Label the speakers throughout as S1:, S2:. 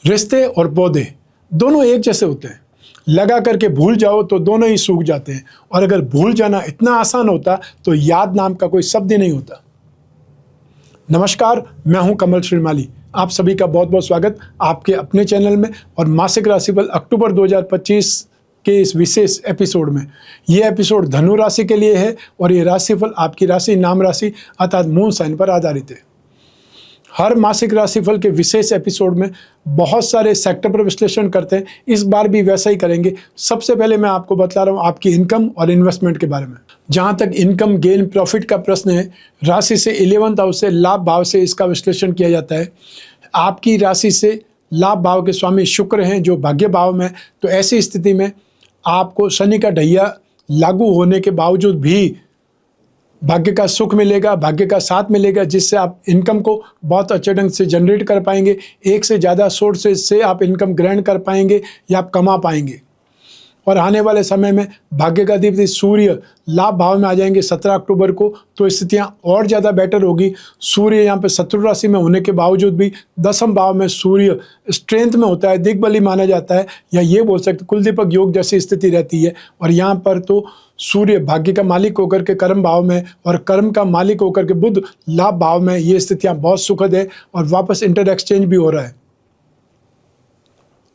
S1: रिश्ते और पौधे दोनों एक जैसे होते हैं। लगा करके भूल जाओ तो दोनों ही सूख जाते हैं, और अगर भूल जाना इतना आसान होता तो याद नाम का कोई शब्द ही नहीं होता। नमस्कार, मैं हूं कमल श्रीमाली। आप सभी का बहुत बहुत स्वागत आपके अपने चैनल में और मासिक राशिफल अक्टूबर 2025 के इस विशेष एपिसोड में। यह एपिसोड धनु राशि के लिए है और ये राशिफल आपकी राशि नाम राशि अर्थात मून साइन पर आधारित है। हर मासिक राशिफल के विशेष एपिसोड में बहुत सारे सेक्टर पर विश्लेषण करते हैं, इस बार भी वैसा ही करेंगे। सबसे पहले मैं आपको बता रहा हूँ आपकी इनकम और इन्वेस्टमेंट के बारे में। जहाँ तक इनकम गेन प्रॉफिट का प्रश्न है, राशि से 11th हाउस से लाभ भाव से इसका विश्लेषण किया जाता है। आपकी राशि से लाभ भाव के स्वामी शुक्र हैं जो भाग्य भाव में, तो ऐसी स्थिति में आपको शनि का ढैया लागू होने के बावजूद भी भाग्य का सुख मिलेगा, भाग्य का साथ मिलेगा, जिससे आप इनकम को बहुत अच्छे ढंग से जनरेट कर पाएंगे। एक से ज़्यादा सोर्सेज से आप इनकम ग्रहण कर पाएंगे या आप कमा पाएंगे। और आने वाले समय में भाग्य का अधिपति सूर्य लाभ भाव में आ जाएंगे 17 अक्टूबर को, तो स्थितियां और ज़्यादा बेटर होगी। सूर्य यहाँ पे शत्रु राशि में होने के बावजूद भी 10वें भाव में सूर्य स्ट्रेंथ में होता है, दिग्बली माना जाता है, या ये बोल सकते कुलदीपक योग जैसी स्थिति रहती है। और यहाँ पर तो सूर्य भाग्य का मालिक होकर के कर्म भाव में और कर्म का मालिक होकर के बुध लाभ भाव में, ये स्थितियाँ बहुत सुखद है और वापस इंटर एक्सचेंज भी हो रहा है।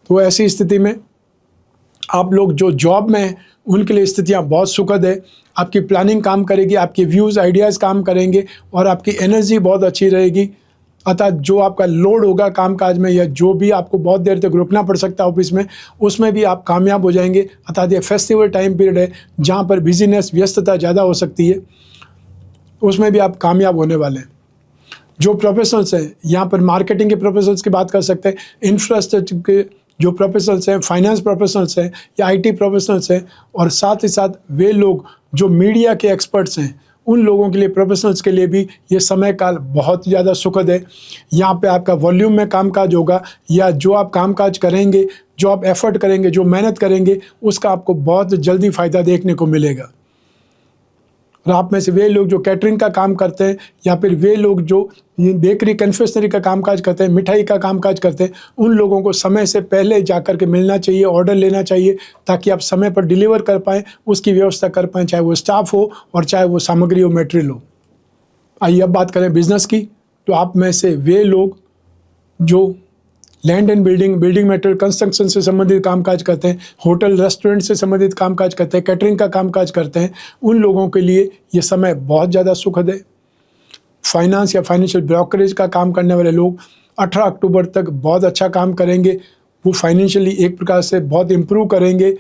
S1: तो ऐसी स्थिति में आप लोग जो जॉब में हैं उनके लिए स्थितियाँ बहुत सुखद है। आपकी प्लानिंग काम करेगी, आपके व्यूज़ आइडियाज़ काम करेंगे और आपकी एनर्जी बहुत अच्छी रहेगी। अर्थात जो आपका लोड होगा कामकाज में या जो भी आपको बहुत देर तक रुकना पड़ सकता है ऑफिस में, उसमें भी आप कामयाब हो जाएंगे। अर्थात ये फेस्टिवल टाइम पीरियड है जहाँ पर बिजीनेस व्यस्तता ज़्यादा हो सकती है, उसमें भी आप कामयाब होने वाले हैं। जो प्रोफेशनल्स हैं, यहाँ पर मार्केटिंग के प्रोफेशनल्स की बात कर सकते हैं, इंफ्रास्ट्रक्चर के जो प्रोफेशनल्स हैं, फाइनेंस प्रोफेशनल्स हैं या आईटी प्रोफेशनल्स हैं, और साथ ही साथ वे लोग जो मीडिया के एक्सपर्ट्स हैं, उन लोगों के लिए, प्रोफेशनल्स के लिए भी ये समय काल बहुत ज़्यादा सुखद है। यहाँ पे आपका वॉल्यूम में कामकाज होगा, या जो आप कामकाज करेंगे, जो आप एफर्ट करेंगे, जो मेहनत करेंगे, उसका आपको बहुत जल्दी फ़ायदा देखने को मिलेगा। और आप में से वे लोग जो कैटरिंग का काम करते हैं या फिर वे लोग जो बेकरी कन्फेक्शनरी का कामकाज करते हैं, मिठाई का कामकाज करते हैं, उन लोगों को समय से पहले जाकर के मिलना चाहिए, ऑर्डर लेना चाहिए, ताकि आप समय पर डिलीवर कर पाएँ, उसकी व्यवस्था कर पाएँ, चाहे वो स्टाफ हो और चाहे वो सामग्री हो, मटेरियल हो। आइए अब बात करें बिजनेस की। तो आप में से वे लोग जो land and building material construction से संबंधित कामकाज करते हैं, होटल रेस्टोरेंट से संबंधित कामकाज करते हैं, कैटरिंग का कामकाज करते हैं, उन लोगों के लिए ये समय बहुत ज़्यादा सुखद है। फाइनेंस या फाइनेंशियल ब्रोकरेज का काम करने वाले लोग 18 अक्टूबर तक बहुत अच्छा काम करेंगे। वो फाइनेंशियली एक प्रकार से बहुत इम्प्रूव करेंगे,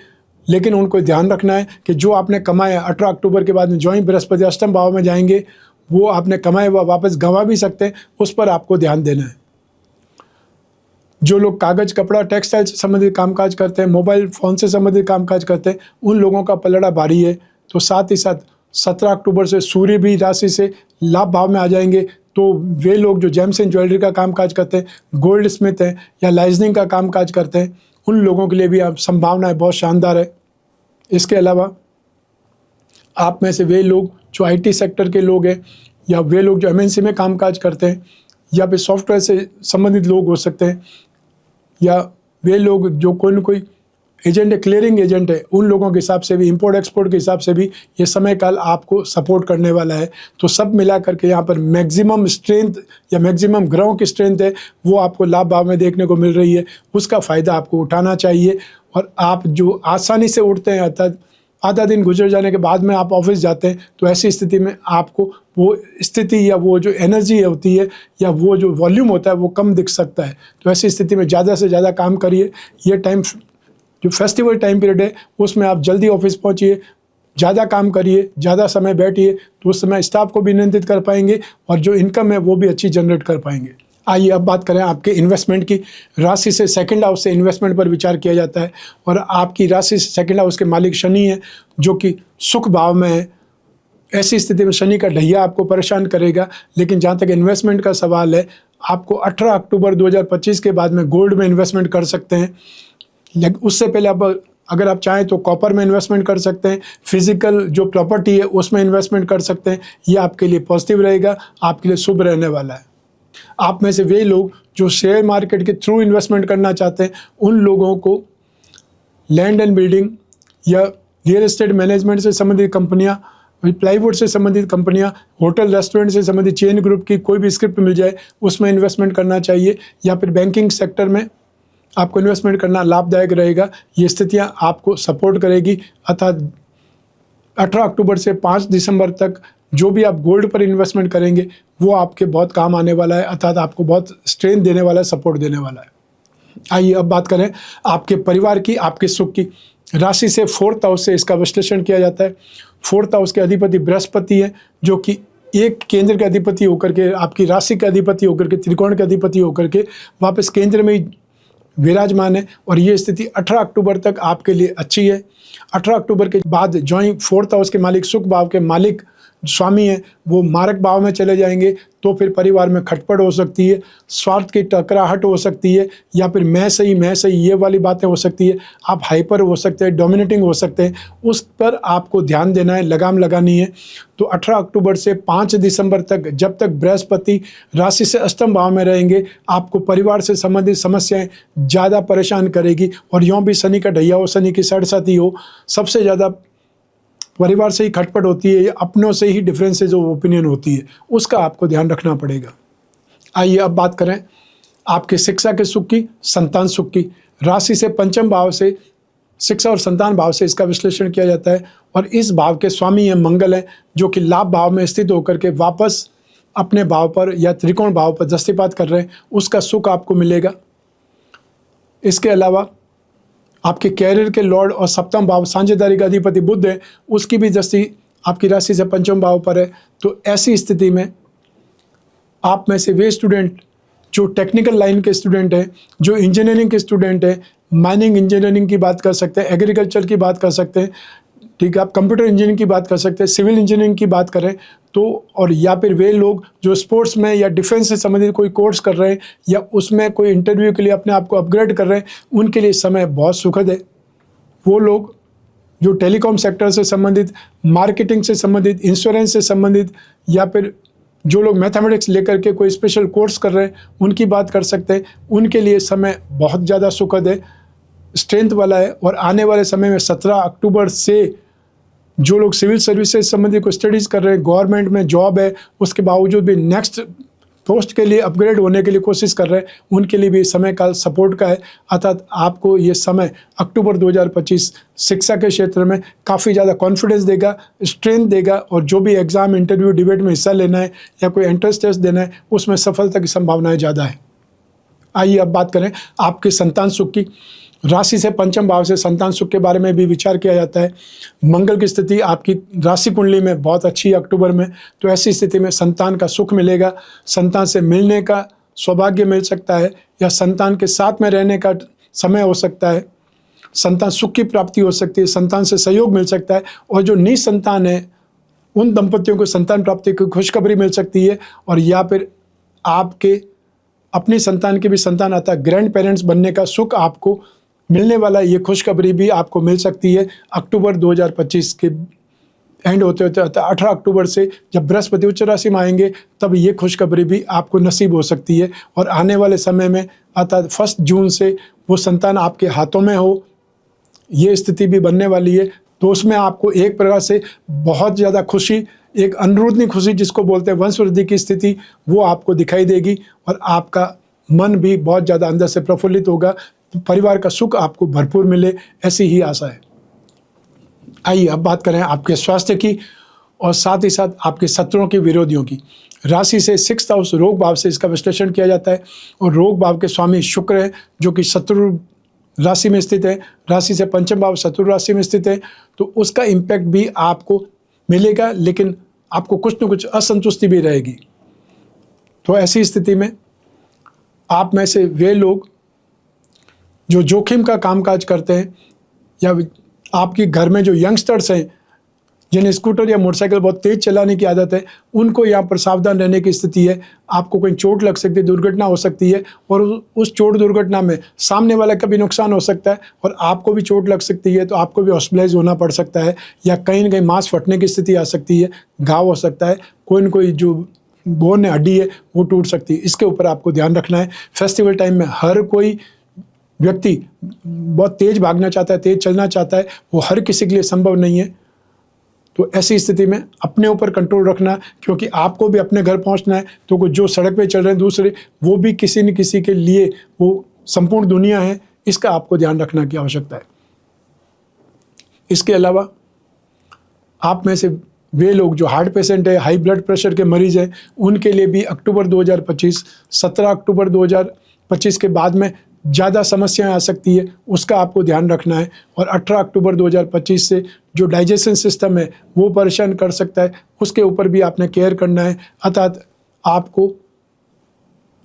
S1: लेकिन उनको ध्यान रखना है कि जो आपने कमाया 18 अक्टूबर के बाद में, जो ही बृहस्पति अष्टम भाव में जाएंगे, वो आपने कमाया हुआ वापस गंवा भी सकते हैं, उस पर आपको ध्यान देना है। जो लोग कागज, कपड़ा, टेक्सटाइल से संबंधित कामकाज करते हैं, मोबाइल फ़ोन से संबंधित कामकाज करते हैं, उन लोगों का पलड़ा भारी है। तो साथ ही साथ 17 अक्टूबर से सूर्य भी राशि से लाभ भाव में आ जाएंगे, तो वे लोग जो जेम्स एंड ज्वेलरी का कामकाज करते हैं, गोल्ड स्मिथ हैं या लाइजनिंग का कामकाज करते हैं, उन लोगों के लिए भी आप संभावनाएँ बहुत शानदार है। इसके अलावा आप में से वे लोग जो IT सेक्टर के लोग हैं, या वे लोग जो MNC में कामकाज करते हैं, या फिर सॉफ्टवेयर से संबंधित लोग हो सकते हैं, या वे लोग जो कोई न कोई एजेंट है, क्लियरिंग एजेंट है, उन लोगों के हिसाब से भी, इंपोर्ट एक्सपोर्ट के हिसाब से भी ये समय काल आपको सपोर्ट करने वाला है। तो सब मिला करके यहाँ पर मैक्सिमम स्ट्रेंथ या मैक्सिमम ग्रहों की स्ट्रेंथ है, वो आपको लाभ भाव में देखने को मिल रही है। उसका फ़ायदा आपको उठाना चाहिए। और आप जो आसानी से उठते हैं, अर्थात आधा दिन गुजर जाने के बाद में आप ऑफिस जाते हैं, तो ऐसी स्थिति में आपको वो स्थिति या वो जो एनर्जी होती है या वो जो वॉल्यूम होता है वो कम दिख सकता है। तो ऐसी स्थिति में ज़्यादा से ज़्यादा काम करिए। ये टाइम जो फेस्टिवल टाइम पीरियड है, उसमें आप जल्दी ऑफिस पहुंचिए, ज़्यादा काम करिए, ज़्यादा समय बैठिए, तो उस समय स्टाफ को भी नियंत्रित कर पाएंगे और जो इनकम है वो भी अच्छी जनरेट कर पाएंगे। आइए अब बात करें आपके इन्वेस्टमेंट की। राशि से सेकंड हाउस से इन्वेस्टमेंट पर विचार किया जाता है, और आपकी राशि से सेकंड हाउस के मालिक शनि है जो कि सुख भाव में है। ऐसी स्थिति में शनि का ढैया आपको परेशान करेगा, लेकिन जहाँ तक इन्वेस्टमेंट का सवाल है, आपको 18 अक्टूबर 2025 के बाद में गोल्ड में इन्वेस्टमेंट कर सकते हैं। लेकिन उससे पहले आप अगर आप चाहें तो कॉपर में इन्वेस्टमेंट कर सकते हैं, फिजिकल जो प्रॉपर्टी है उसमें इन्वेस्टमेंट कर सकते हैं। ये आपके लिए पॉजिटिव रहेगा, आपके लिए शुभ रहने वाला है। आप में से वे लोग जो शेयर मार्केट के थ्रू इन्वेस्टमेंट करना चाहते हैं, उन लोगों को लैंड एंड बिल्डिंग या रियल एस्टेट मैनेजमेंट से संबंधित कंपनियां, प्लाईवुड से संबंधित कंपनियां, होटल रेस्टोरेंट से संबंधित चेन ग्रुप की कोई भी स्क्रिप्ट मिल जाए उसमें इन्वेस्टमेंट करना चाहिए, या फिर बैंकिंग सेक्टर में आपको इन्वेस्टमेंट करना लाभदायक रहेगा। ये स्थितियां आपको सपोर्ट करेगी। अर्थात 18 अक्टूबर से 5 दिसंबर तक जो भी आप गोल्ड पर इन्वेस्टमेंट करेंगे वो आपके बहुत काम आने वाला है, अर्थात आपको बहुत स्ट्रेंथ देने वाला है, सपोर्ट देने वाला है। आइए अब बात करें आपके परिवार की, आपके सुख की। राशि से 4th हाउस से इसका विश्लेषण किया जाता है। 4th हाउस के अधिपति बृहस्पति है, जो कि एक केंद्र के अधिपति होकर के, आपकी राशि के अधिपति होकर के, त्रिकोण के अधिपति होकर के वापस केंद्र में ही विराजमान है। और ये स्थिति 18 अक्टूबर तक आपके लिए अच्छी है। 18 अक्टूबर के बाद जो ही 4th हाउस के मालिक, सुख भाव के मालिक स्वामी हैं, वो मारक भाव में चले जाएंगे, तो फिर परिवार में खटपट हो सकती है, स्वार्थ की टकराहट हो सकती है, या फिर मैं सही ये वाली बातें हो सकती है। आप हाइपर हो सकते हैं, डोमिनेटिंग हो सकते हैं, उस पर आपको ध्यान देना है, लगाम लगानी है। तो 18 अक्टूबर से 5 दिसंबर तक, जब तक बृहस्पति राशि से अष्टम भाव में रहेंगे, आपको परिवार से संबंधित समस्याएं ज़्यादा परेशान करेगी। और यूँ भी शनि का ढैया हो, शनि की साढ़ेसाती हो, सबसे ज़्यादा परिवार से ही खटपट होती है, या अपनों से ही डिफरेंसेज ऑफ ओपिनियन होती है, उसका आपको ध्यान रखना पड़ेगा। आइए अब बात करें आपके शिक्षा के सुख की, संतान सुख की। राशि से पंचम भाव से शिक्षा और संतान भाव से इसका विश्लेषण किया जाता है। और इस भाव के स्वामी हैं मंगल हैं, जो कि लाभ भाव में स्थित होकर के वापस अपने भाव पर या त्रिकोण भाव पर दृष्टिपात कर रहे हैं, उसका सुख आपको मिलेगा। इसके अलावा आपके कैरियर के लॉर्ड और सप्तम भाव साझेदारी का अधिपति बुध है, उसकी भी दृष्टि आपकी राशि से पंचम भाव पर है। तो ऐसी स्थिति में आप में से वे स्टूडेंट जो टेक्निकल लाइन के स्टूडेंट हैं, जो इंजीनियरिंग के स्टूडेंट हैं, माइनिंग इंजीनियरिंग की बात कर सकते हैं, एग्रीकल्चर की बात कर सकते हैं, ठीक है, आप कंप्यूटर इंजीनियरिंग की बात कर सकते हैं, सिविल इंजीनियरिंग की बात करें तो, और या फिर वे लोग जो स्पोर्ट्स में या डिफेंस से संबंधित कोई कोर्स कर रहे हैं, या उसमें कोई इंटरव्यू के लिए अपने आप को अपग्रेड कर रहे हैं, उनके लिए समय बहुत सुखद है। वो लोग जो टेलीकॉम सेक्टर से संबंधित, मार्केटिंग से संबंधित, इंश्योरेंस से संबंधित, या फिर जो लोग मैथमेटिक्स लेकर के कोई स्पेशल कोर्स कर रहे हैं, उनकी बात कर सकते हैं। उनके लिए समय बहुत ज़्यादा सुखद है, स्ट्रेंथ वाला है। और आने वाले समय में 17 अक्टूबर से जो लोग सिविल सर्विसेज संबंधी कोई स्टडीज़ कर रहे हैं, गवर्नमेंट में जॉब है, उसके बावजूद भी नेक्स्ट पोस्ट के लिए अपग्रेड होने के लिए कोशिश कर रहे हैं, उनके लिए भी समय काल सपोर्ट का है। अर्थात आपको ये समय अक्टूबर 2025 शिक्षा के क्षेत्र में काफ़ी ज़्यादा कॉन्फिडेंस देगा, स्ट्रेंथ देगा, और जो भी एग्ज़ाम, इंटरव्यू, डिबेट में हिस्सा लेना है या कोई एंट्रेंस टेस्ट देना है, उसमें सफलता की संभावनाएँ ज़्यादा है। आइए अब बात करें आपके संतान सुख की। राशि से पंचम भाव से संतान सुख के बारे में भी विचार किया जाता है। मंगल की स्थिति आपकी राशि कुंडली में बहुत अच्छी है अक्टूबर में, तो ऐसी स्थिति में संतान का सुख मिलेगा, संतान से मिलने का सौभाग्य मिल सकता है, या संतान के साथ में रहने का समय हो सकता है, संतान सुख की प्राप्ति हो सकती है, संतान से सहयोग मिल सकता है। और जो निसंतान है उन दंपतियों को संतान प्राप्ति की खुशखबरी मिल सकती है, और या फिर आपके अपनी संतान के भी संतान आता है, ग्रैंड पेरेंट्स बनने का सुख आपको मिलने वाला, ये खुशखबरी भी आपको मिल सकती है अक्टूबर 2025 के एंड होते होते 18 अक्टूबर से जब बृहस्पति उच्च राशि में आएंगे, तब ये खुशखबरी भी आपको नसीब हो सकती है। और आने वाले समय में अर्थात 1 जून से वो संतान आपके हाथों में हो, ये स्थिति भी बनने वाली है। तो उसमें आपको एक प्रकार से बहुत ज़्यादा खुशी, एक अनुरूधनी खुशी जिसको बोलते हैं वंशवृद्धि की स्थिति, वो आपको दिखाई देगी, और आपका मन भी बहुत ज़्यादा अंदर से प्रफुल्लित होगा। परिवार का सुख आपको भरपूर मिले, ऐसी ही आशा है। आइए अब बात करें आपके स्वास्थ्य की, और साथ ही साथ आपके शत्रुओं की, विरोधियों की। राशि से 6th हाउस रोग भाव से इसका विश्लेषण किया जाता है। और रोग भाव के स्वामी शुक्र है, जो कि शत्रु राशि में स्थित है। राशि से पंचम भाव शत्रु राशि में स्थित है, तो उसका इम्पैक्ट भी आपको मिलेगा, लेकिन आपको कुछ न कुछ असंतुष्टि भी रहेगी। तो ऐसी स्थिति में आप में से वे लोग जो जोखिम का कामकाज करते हैं, या आपके घर में जो यंगस्टर्स हैं जिन्हें स्कूटर या मोटरसाइकिल बहुत तेज़ चलाने की आदत है, उनको यहाँ पर सावधान रहने की स्थिति है। आपको कहीं चोट लग सकती है, दुर्घटना हो सकती है, और उस चोट दुर्घटना में सामने वाले का भी नुकसान हो सकता है, और आपको भी चोट लग सकती है, तो आपको भी हॉस्पिटलाइज होना पड़ सकता है, या कहीं न कहीं मांस फटने की स्थिति आ सकती है, घाव हो सकता है, कोई न कोई जो बोन है, हड्डी है, वो टूट सकती है। इसके ऊपर आपको ध्यान रखना है। फेस्टिवल टाइम में हर कोई व्यक्ति बहुत तेज भागना चाहता है, तेज चलना चाहता है, वो हर किसी के लिए संभव नहीं है। तो ऐसी स्थिति में अपने ऊपर कंट्रोल रखना, क्योंकि आपको भी अपने घर पहुंचना है। तो जो सड़क पे चल रहे हैं दूसरे, वो भी किसी न किसी के लिए वो संपूर्ण दुनिया है, इसका आपको ध्यान रखना की आवश्यकता है। इसके अलावा आप में से वे लोग जो हार्ट पेशेंट है, हाई ब्लड प्रेशर के मरीज हैं, उनके लिए भी अक्टूबर 2025, 17 अक्टूबर 2025 के बाद में ज़्यादा समस्याएं आ सकती है, उसका आपको ध्यान रखना है। और 18 अक्टूबर 2025 से जो डाइजेशन सिस्टम है वो परेशान कर सकता है, उसके ऊपर भी आपने केयर करना है। अर्थात आपको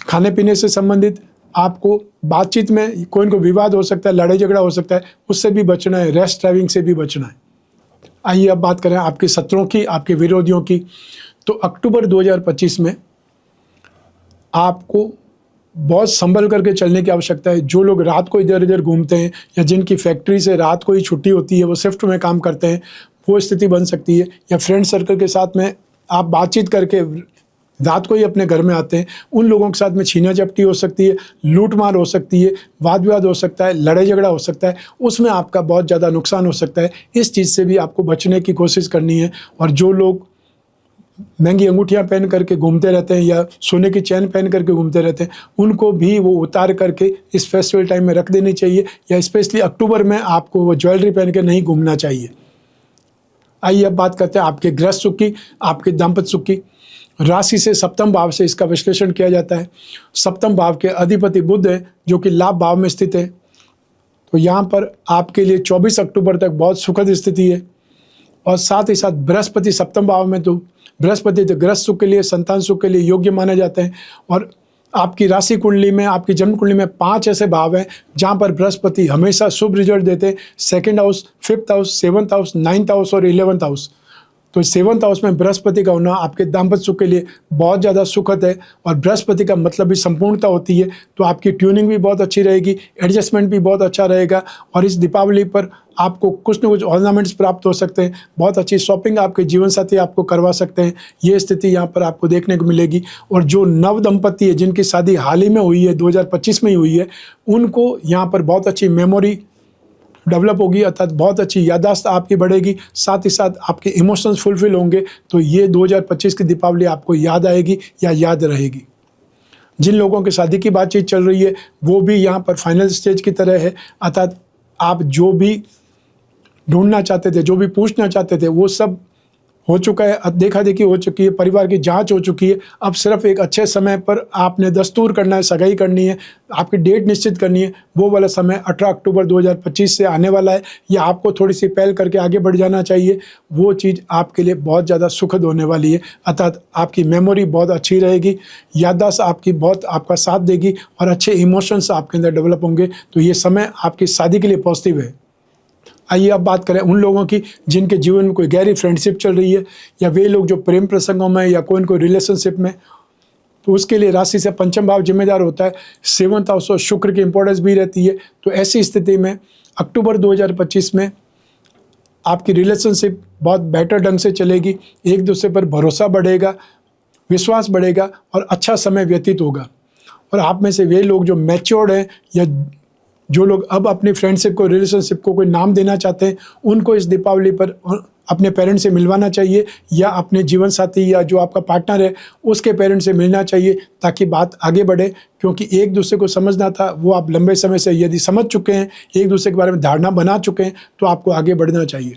S1: खाने पीने से संबंधित, आपको बातचीत में कोई न कोई विवाद हो सकता है, लड़ाई झगड़ा हो सकता है, उससे भी बचना है, रैश ड्राइविंग से भी बचना है। आइए अब बात करें आपके शत्रुओं की, आपके विरोधियों की। तो अक्टूबर 2025 में आपको बहुत संभल करके चलने की आवश्यकता है। जो लोग रात को इधर उधर घूमते हैं या जिनकी फैक्ट्री से रात को ही छुट्टी होती है, वो शिफ्ट में काम करते हैं, वो स्थिति बन सकती है। या फ्रेंड सर्कल के साथ में आप बातचीत करके रात को ही अपने घर में आते हैं, उन लोगों के साथ में छीना झपटी हो सकती है, लूटमार हो सकती है, वाद विवाद हो सकता है, लड़ाई झगड़ा हो सकता है, उसमें आपका बहुत ज़्यादा नुकसान हो सकता है। इस चीज़ से भी आपको बचने की कोशिश करनी है। और जो लोग महंगी अंगूठियां पहन करके घूमते रहते हैं या सोने की चैन पहन करके घूमते रहते हैं, उनको भी वो उतार करके इस फेस्टिवल टाइम में रख देनी चाहिए, या स्पेशली अक्टूबर में आपको वो ज्वेलरी पहन के नहीं घूमना चाहिए। आइए अब बात करते हैं आपके गृहस्थ सुख की, आपके दाम्पत्य सुख की। राशि से सप्तम भाव से इसका विश्लेषण किया जाता है। सप्तम भाव के अधिपति बुध है, जो कि लाभ भाव में स्थित है। तो यहाँ पर आपके लिए 24 अक्टूबर तक बहुत सुखद स्थिति है। और साथ ही साथ बृहस्पति सप्तम भाव में, तो बृहस्पति तो गृहस्थ सुख के लिए, संतान सुख के लिए योग्य माने जाते हैं। और आपकी राशि कुंडली में, आपकी जन्म कुंडली में 5 ऐसे भाव हैं जहाँ पर बृहस्पति हमेशा शुभ रिजल्ट देते हैं। 2nd house, 5th house, 7th house, 9th house और 11th हाउस। तो 7th हाउस में बृहस्पति का होना आपके दाम्पत्य सुख के लिए बहुत ज़्यादा सुखद है। और बृहस्पति का मतलब भी संपूर्णता होती है। तो आपकी ट्यूनिंग भी बहुत अच्छी रहेगी, एडजस्टमेंट भी बहुत अच्छा रहेगा। और इस दीपावली पर आपको कुछ न कुछ ऑर्नामेंट्स प्राप्त हो सकते हैं, बहुत अच्छी शॉपिंग आपके जीवन साथी आपको करवा सकते हैं। ये स्थिति यहाँ पर आपको देखने को मिलेगी। और जो नव दंपति है, जिनकी शादी हाल ही में हुई है, 2025 में ही हुई है, उनको यहाँ पर बहुत अच्छी मेमोरी डेवलप होगी, अर्थात बहुत अच्छी याददाश्त आपकी बढ़ेगी। साथ ही साथ आपके इमोशंस फुलफिल होंगे। तो ये 2025 की दीपावली आपको याद आएगी या याद रहेगी। जिन लोगों की शादी की बातचीत चल रही है, वो भी यहाँ पर फाइनल स्टेज की तरह है। अर्थात आप जो भी ढूंढना चाहते थे, जो भी पूछना चाहते थे, वो सब हो चुका है, देखा देखी हो चुकी है, परिवार की जांच हो चुकी है। अब सिर्फ एक अच्छे समय पर आपने दस्तूर करना है, सगाई करनी है, आपकी डेट निश्चित करनी है। वो वाला समय 18 अक्टूबर 2025 से आने वाला है, या आपको थोड़ी सी पहल करके आगे बढ़ जाना चाहिए। वो चीज़ आपके लिए बहुत ज़्यादा सुखद होने वाली है। अर्थात आपकी मेमोरी बहुत अच्छी रहेगी, याददाश्त आपकी बहुत आपका साथ देगी, और अच्छे इमोशंस आपके अंदर डेवलप होंगे। तो ये समय आपकी शादी के लिए पॉजिटिव है। आइए अब बात करें उन लोगों की जिनके जीवन में कोई गहरी फ्रेंडशिप चल रही है, या वे लोग जो प्रेम प्रसंगों में या कोई न कोई रिलेशनशिप में। तो उसके लिए राशि से पंचम भाव जिम्मेदार होता है। 7th हाउस और शुक्र की इंपॉर्टेंस भी रहती है। तो ऐसी स्थिति में अक्टूबर 2025 में आपकी रिलेशनशिप बहुत बेटर ढंग से चलेगी, एक दूसरे पर भरोसा बढ़ेगा, विश्वास बढ़ेगा, और अच्छा समय व्यतीत होगा। और आप में से वे लोग जो मैच्योर्ड हैं, या जो लोग अब अपनी फ्रेंडशिप को, रिलेशनशिप को कोई नाम देना चाहते हैं, उनको इस दीपावली पर अपने पेरेंट्स से मिलवाना चाहिए, या अपने जीवन साथी या जो आपका पार्टनर है उसके पेरेंट्स से मिलना चाहिए, ताकि बात आगे बढ़े। क्योंकि एक दूसरे को समझना था, वो आप लंबे समय से यदि समझ चुके हैं, एक दूसरे के बारे में धारणा बना चुके हैं, तो आपको आगे बढ़ना चाहिए।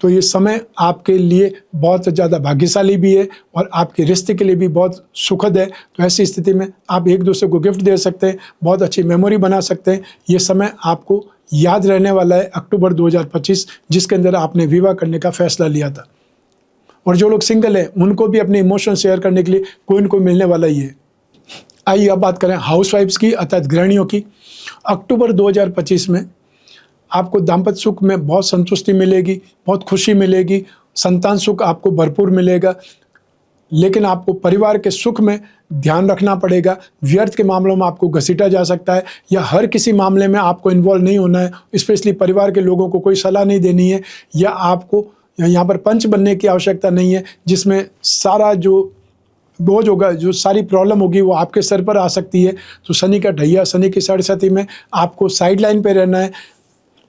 S1: तो ये समय आपके लिए बहुत ज़्यादा भाग्यशाली भी है, और आपके रिश्ते के लिए भी बहुत सुखद है। तो ऐसी स्थिति में आप एक दूसरे को गिफ्ट दे सकते हैं, बहुत अच्छी मेमोरी बना सकते हैं। ये समय आपको याद रहने वाला है, अक्टूबर 2025, जिसके अंदर आपने विवाह करने का फैसला लिया था। और जो लोग सिंगल हैं, उनको भी अपने इमोशन शेयर करने के लिए कोई न कोई मिलने वाला ही है। आइए अब बात करें हाउसवाइफ्स की, अर्थात गृहिणियों की। अक्टूबर 2025 में आपको दाम्पत्य सुख में बहुत संतुष्टि मिलेगी, बहुत खुशी मिलेगी, संतान सुख आपको भरपूर मिलेगा। लेकिन आपको परिवार के सुख में ध्यान रखना पड़ेगा। व्यर्थ के मामलों में आपको घसीटा जा सकता है, या हर किसी मामले में आपको इन्वॉल्व नहीं होना है। स्पेशली परिवार के लोगों को कोई सलाह नहीं देनी है, या आपको यहाँ पर पंच बनने की आवश्यकता नहीं है, जिसमें सारा जो बोझ होगा, जो सारी प्रॉब्लम होगी वो आपके सर पर आ सकती है। तो शनि का ढैया, शनि की साढ़ेसाती में आपको साइड लाइन पर रहना है।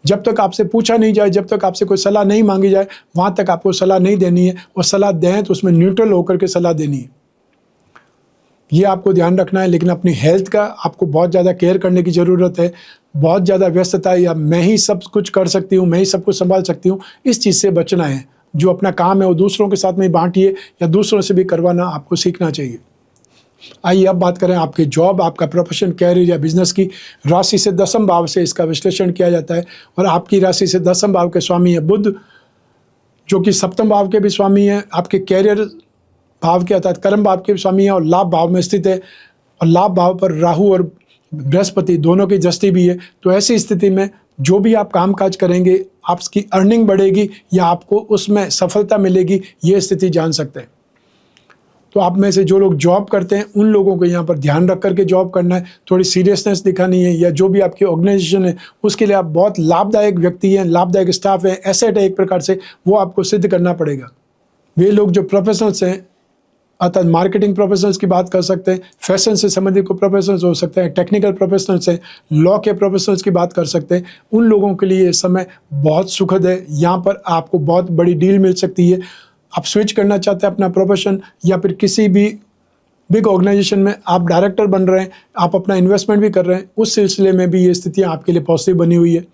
S1: जब तक आपसे पूछा नहीं जाए, जब तक आपसे कोई सलाह नहीं मांगी जाए, वहाँ तक आपको सलाह नहीं देनी है, और सलाह दें तो उसमें न्यूट्रल होकर के सलाह देनी है। ये आपको ध्यान रखना है। लेकिन अपनी हेल्थ का आपको बहुत ज़्यादा केयर करने की ज़रूरत है। बहुत ज़्यादा व्यस्तता, या मैं ही सब कुछ कर सकती हूँ, मैं ही सब कुछ संभाल सकती हूँ, इस चीज़ से बचना है। जो अपना काम है वो दूसरों के साथ में बांटिए, या दूसरों से भी करवाना आपको सीखना चाहिए। आइए अब बात करें आपके जॉब, आपका प्रोफेशन, कैरियर या बिजनेस की। राशि से दसम भाव से इसका विश्लेषण किया जाता है, और आपकी राशि से दसम भाव के स्वामी है बुध, जो कि सप्तम भाव के भी स्वामी है। आपके कैरियर भाव के अर्थात कर्म भाव के स्वामी है, और लाभ भाव में स्थित है, और लाभ भाव पर राहु और बृहस्पति दोनों की दृष्टि भी है। तो ऐसी स्थिति में जो भी आप कामकाज करेंगे, आपकी अर्निंग बढ़ेगी या आपको उसमें सफलता मिलेगी, ये स्थिति जान सकते हैं। तो आप में से जो लोग जॉब करते हैं, उन लोगों को यहाँ पर ध्यान रख करके जॉब करना है, थोड़ी सीरियसनेस दिखानी है, या जो भी आपकी ऑर्गेनाइजेशन है उसके लिए आप बहुत लाभदायक व्यक्ति हैं, लाभदायक स्टाफ है, एसेट है एक प्रकार से, वो आपको सिद्ध करना पड़ेगा। वे लोग जो प्रोफेशनल्स हैं, अर्थात मार्केटिंग प्रोफेशनल्स की बात कर सकते हैं, फैशन से संबंधित को प्रोफेशनल्स हो सकते हैं, टेक्निकल प्रोफेशनल्स हैं, लॉ के प्रोफेशनल्स की बात कर सकते हैं। उन लोगों के लिए ये समय बहुत सुखद है। यहाँ पर आपको बहुत बड़ी डील मिल सकती है। आप स्विच करना चाहते हैं अपना प्रोफेशन, या फिर किसी भी बिग ऑर्गेनाइजेशन में आप डायरेक्टर बन रहे हैं, आप अपना इन्वेस्टमेंट भी कर रहे हैं, उस सिलसिले में भी ये स्थितियाँ आपके लिए पॉजिटिव बनी हुई है।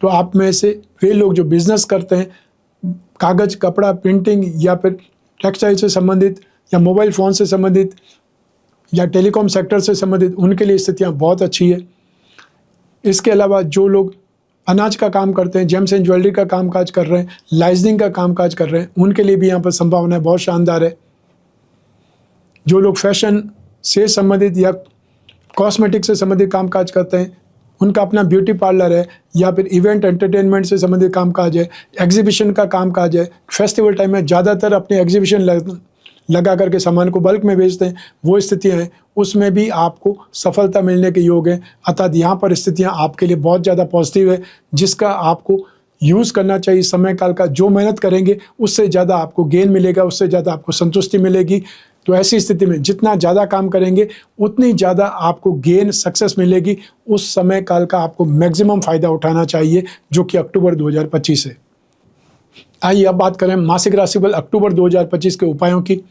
S1: तो आप में से वे लोग जो बिजनेस करते हैं, कागज़, कपड़ा, प्रिंटिंग, या फिर टेक्सटाइल से संबंधित, या मोबाइल फ़ोन से संबंधित, या टेलीकॉम सेक्टर से संबंधित, उनके लिए स्थितियाँ बहुत अच्छी है। इसके अलावा जो लोग अनाज का काम करते हैं, जेम्स एंड ज्वेलरी का कामकाज कर रहे हैं, लाइजनिंग का कामकाज कर रहे हैं, उनके लिए भी यहाँ पर संभावनाएं बहुत शानदार है। जो लोग फैशन से संबंधित या कॉस्मेटिक से संबंधित कामकाज करते हैं, उनका अपना ब्यूटी पार्लर है, या फिर इवेंट एंटरटेनमेंट से संबंधित कामकाज है, एग्जीबिशन का कामकाज है, फेस्टिवल टाइम में ज़्यादातर अपने एग्जीबिशन लगा करके सामान को बल्क में बेचते हैं, वो स्थितियाँ हैं, उसमें भी आपको सफलता मिलने के योग हैं। अर्थात यहाँ पर स्थितियाँ आपके लिए बहुत ज़्यादा पॉजिटिव है, जिसका आपको यूज़ करना चाहिए। समय काल का जो मेहनत करेंगे उससे ज़्यादा आपको गेन मिलेगा, उससे ज़्यादा आपको संतुष्टि मिलेगी। तो ऐसी स्थिति में जितना ज़्यादा काम करेंगे उतनी ज़्यादा आपको गेन, सक्सेस मिलेगी। उस समय काल का आपको मैक्सिमम फ़ायदा उठाना चाहिए, जो कि अक्टूबर 2025 है। आइए अब बात करें मासिक राशिफल अक्टूबर 2025 के उपायों की।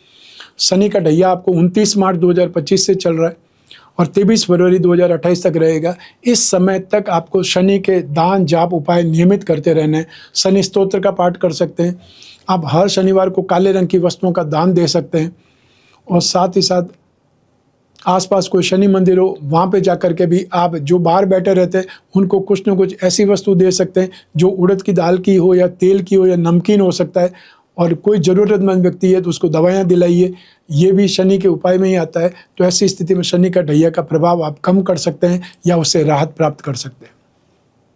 S1: शनि का ढैया आपको 29 मार्च 2025 से चल रहा है, और 23 फरवरी 2028 तक रहेगा। इस समय तक आपको शनि के दान, जाप, उपाय नियमित करते रहना है। शनि स्तोत्र का पाठ कर सकते हैं। आप हर शनिवार को काले रंग की वस्तुओं का दान दे सकते हैं, और साथ ही साथ आसपास कोई शनि मंदिर हो, वहाँ पे जाकर के भी आप जो बाहर बैठे रहते हैं उनको कुछ न कुछ ऐसी वस्तु दे सकते हैं जो उड़द की दाल की हो, या तेल की हो, या नमकीन हो सकता है। और कोई ज़रूरतमंद व्यक्ति है तो उसको दवाइयाँ दिलाइए, ये भी शनि के उपाय में ही आता है। तो ऐसी स्थिति में शनि का ढैया का प्रभाव आप कम कर सकते हैं, या उससे राहत प्राप्त कर सकते हैं।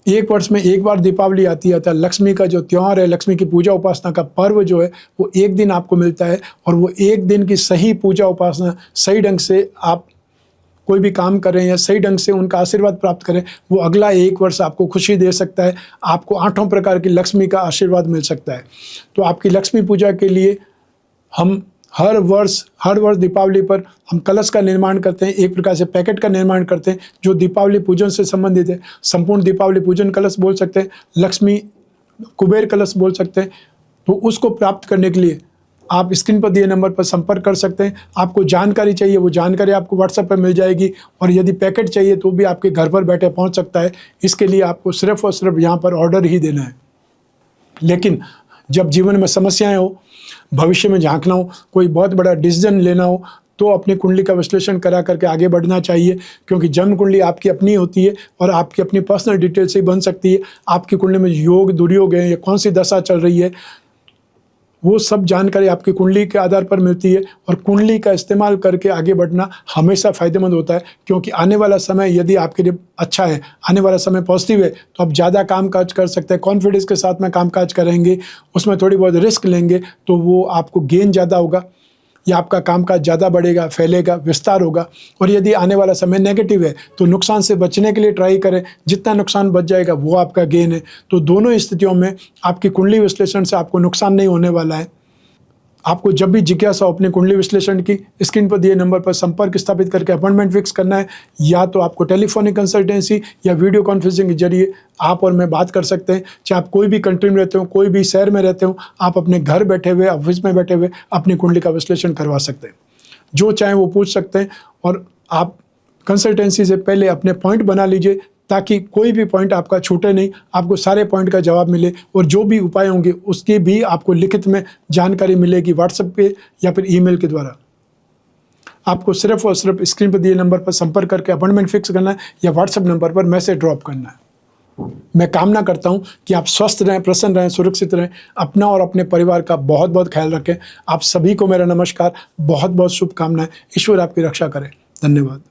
S1: एक वर्ष में एक बार दीपावली आती है, अर्थात लक्ष्मी का जो त्यौहार है, लक्ष्मी की पूजा उपासना का पर्व जो है, वो एक दिन आपको मिलता है। और वो एक दिन की सही पूजा उपासना, सही ढंग से आप कोई भी काम करें या सही ढंग से उनका आशीर्वाद प्राप्त करें, वो अगला एक वर्ष आपको खुशी दे सकता है। आपको 8 प्रकार की लक्ष्मी का आशीर्वाद मिल सकता है। तो आपकी लक्ष्मी पूजा के लिए हम हर वर्ष दीपावली पर हम कलश का निर्माण करते हैं, एक प्रकार से पैकेट का निर्माण करते हैं जो दीपावली पूजन से संबंधित है। संपूर्ण दीपावली पूजन कलश बोल सकते हैं, लक्ष्मी कुबेर कलश बोल सकते हैं। तो उसको प्राप्त करने के लिए आप स्क्रीन पर दिए नंबर पर संपर्क कर सकते हैं। आपको जानकारी चाहिए, वो जानकारी आपको व्हाट्सएप पर मिल जाएगी, और यदि पैकेट चाहिए तो भी आपके घर पर बैठे पहुंच सकता है। इसके लिए आपको सिर्फ और सिर्फ यहाँ पर ऑर्डर ही देना है। लेकिन जब जीवन में समस्याएं हो, भविष्य में झांकना हो, कोई बहुत बड़ा डिसीजन लेना हो, तो अपनी कुंडली का विश्लेषण करा करके आगे बढ़ना चाहिए। क्योंकि जन्म कुंडली आपकी अपनी होती है, और आपकी अपनी पर्सनल डिटेल से ही बन सकती है। आपकी कुंडली में योग, दुर्योग है, या कौन सी दशा चल रही है, वो सब जानकारी आपकी कुंडली के आधार पर मिलती है। और कुंडली का इस्तेमाल करके आगे बढ़ना हमेशा फ़ायदेमंद होता है। क्योंकि आने वाला समय यदि आपके लिए अच्छा है, आने वाला समय पॉजिटिव है, तो आप ज़्यादा कामकाज कर सकते हैं। कॉन्फिडेंस के साथ में कामकाज करेंगे, उसमें थोड़ी बहुत रिस्क लेंगे, तो वो आपको गेन ज़्यादा होगा। या आपका कामकाज ज़्यादा बढ़ेगा, फैलेगा, विस्तार होगा। और यदि आने वाला समय नेगेटिव है तो नुकसान से बचने के लिए ट्राई करें, जितना नुकसान बच जाएगा वो आपका गेन है। तो दोनों स्थितियों में आपकी कुंडली विश्लेषण से आपको नुकसान नहीं होने वाला है। आपको जब भी जिज्ञासा हो अपने कुंडली विश्लेषण की, स्क्रीन पर दिए नंबर पर संपर्क स्थापित करके अपॉइंटमेंट फिक्स करना है, या तो आपको टेलीफोनिक कंसल्टेंसी या वीडियो कॉन्फ्रेंसिंग के जरिए आप और मैं बात कर सकते हैं। चाहे आप कोई भी कंट्री में रहते हो, कोई भी शहर में रहते हो, आप अपने घर बैठे हुए, ऑफिस में बैठे हुए अपनी कुंडली का विश्लेषण करवा सकते हैं। जो चाहें वो पूछ सकते हैं, और आप कंसल्टेंसी से पहले अपने पॉइंट बना लीजिए ताकि कोई भी पॉइंट आपका छूटे नहीं, आपको सारे पॉइंट का जवाब मिले, और जो भी उपाय होंगे उसकी भी आपको लिखित में जानकारी मिलेगी व्हाट्सएप पे या फिर ईमेल के द्वारा। आपको सिर्फ और सिर्फ स्क्रीन पर दिए नंबर पर संपर्क करके अपॉइंटमेंट फिक्स करना है या व्हाट्सएप नंबर पर मैसेज ड्रॉप करना है। मैं कामना करता हूं कि आप स्वस्थ रहें, प्रसन्न रहें, सुरक्षित रहें, अपना और अपने परिवार का बहुत बहुत ख्याल रखें। आप सभी को मेरा नमस्कार, बहुत बहुत शुभकामनाएं। ईश्वर आपकी रक्षा करे। धन्यवाद।